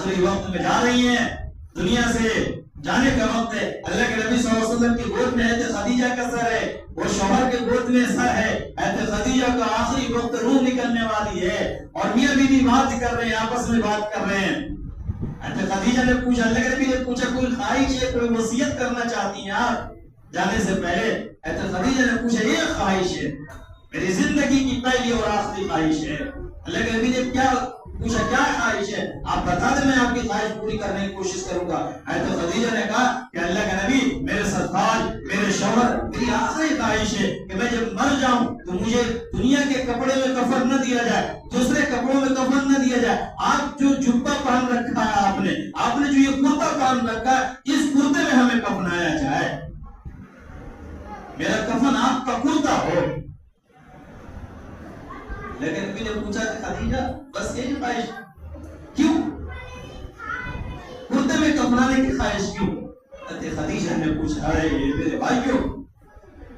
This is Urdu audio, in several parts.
آخری وقت میں جا رہی ہیں، دنیا سے جانے کا وقت ہے. اللہ کے نبی صلی اللہ علیہ وسلم کی گود میں حضرت خدیجہ کا سر ہے، وہ شوہر کے گود میں سر ہے. حضرت خدیجہ کا آخری وقت روح نکلنے والی ہے اور میاں بیوی بات کر رہے ہیں، آپس میں بات کر رہے ہیں. حضرت خدیجہ نے پوچھا، اللہ کے نبی نے پوچھا کوئی خواہش ہے، کوئی وصیت کرنا چاہتی ہیں آپ جانے سے پہلے؟ حضرت خدیجہ نے پوچھا ایک خواہش ہے، میری زندگی کی پہلی اور آخری خواہش ہے. اللہ کے نبی نے کیا پوچھا، کیا خواہش ہے؟ آپ بتا دیں، میں آپ کی خواہش پوری کرنے کی کوشش کروں گا. حضرت خدیجہ نے کہا کہ اللہ کے نبی، میرے سرتاج، میرے شوہر، میری آخری خواہش ہے کہ میں جب مر جاؤں تو مجھے دنیا کے کپڑے میں کفن نہ دیا جائے، دوسرے کپڑوں میں کفن نہ دیا جائے. آپ جو جبہ پہن رکھا ہے، آپ نے جو یہ کرتا پہن رکھا ہے، اس کرتے میں ہمیں کفنایا جائے. میرا کفن آپ کا کرتا ہو. لیکن نبی نے پوچھا کہ خدیجہ بس یہی خواہش کیوں؟ کرتے میں کفنانے کی خواہش کیوں؟ حضرت خدیجہ نے پوچھا، اے میرے بھائیوں،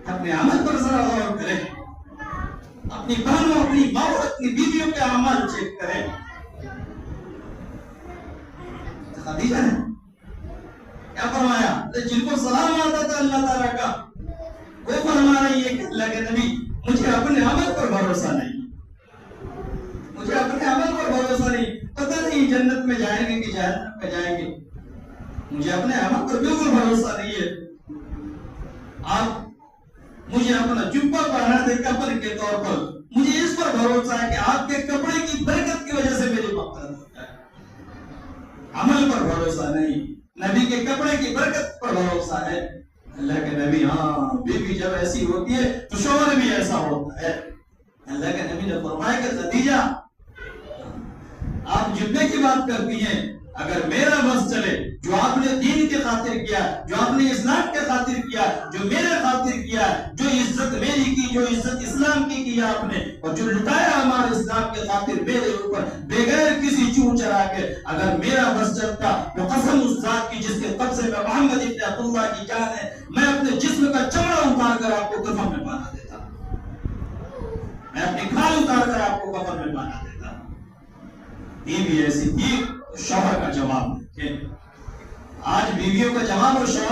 اپنے عمل پر ذرا غور کریں، اپنی بہنوں، اپنی ماں، اپنی بیویوں کے اعمال چیک کریں. خدیجہ نے کیا فرمایا؟ جن کو سلام آتا تھا اللہ تعالیٰ کا، وہ فرما رہی ہے کہ اللہ کے نبی، مجھے اپنے عمل پر بھروسہ نہیں، مجھے اپنے عمل پر بھروسہ نہیں، پتہ نہیں جنت میں جائیں گے کہ جہنم میں جائیں گے، مجھے اپنے عمل پر بالکل بھروسہ نہیں ہے. آپ مجھے اپنا جبہ پہنا دے کفن کے طور پر، مجھے اس پر بھروسہ ہے کہ آپ کے کپڑے کی برکت کی وجہ سے میری مغفرت ہوتا ہے. عمل پر بھروسہ نہیں، نبی کے کپڑے کی برکت پر بھروسہ ہے. اللہ کے نبی، ہاں بیوی جب ایسی ہوتی ہے تو شوہر بھی ایسا ہوتا ہے. اللہ کے نبی نے فرمایا کہ خدیجہ، آپ جبے کی بات کرتی ہیں، اگر میرا بس چلے، جو آپ نے دین کے خاطر کیا، جو آپ نے اسلام کے خاطر کیا، جو میرے خاطر کیا، جو عزت میری کی، جو عزت اسلام کی کیا آپ نے، اور جو لٹایا ہمارے اسلام کے خاطر میرے اوپر بغیر کسی چون چرا کے، اگر میرا بس چلتا تو قسم اس ذات کی جس کے قبضے میں محمد ابن عبداللہ کی جان ہے، میں اپنے جسم کا چمڑا اتار کر آپ کو کفن میں باندھ دیتا، میں اپنی کھال اتار کر آپ کو کفن میں باندھ دیتا. بیوی ایسی تھی. شوہر کا جواب، آج بیویوں کا جواب اور شوہر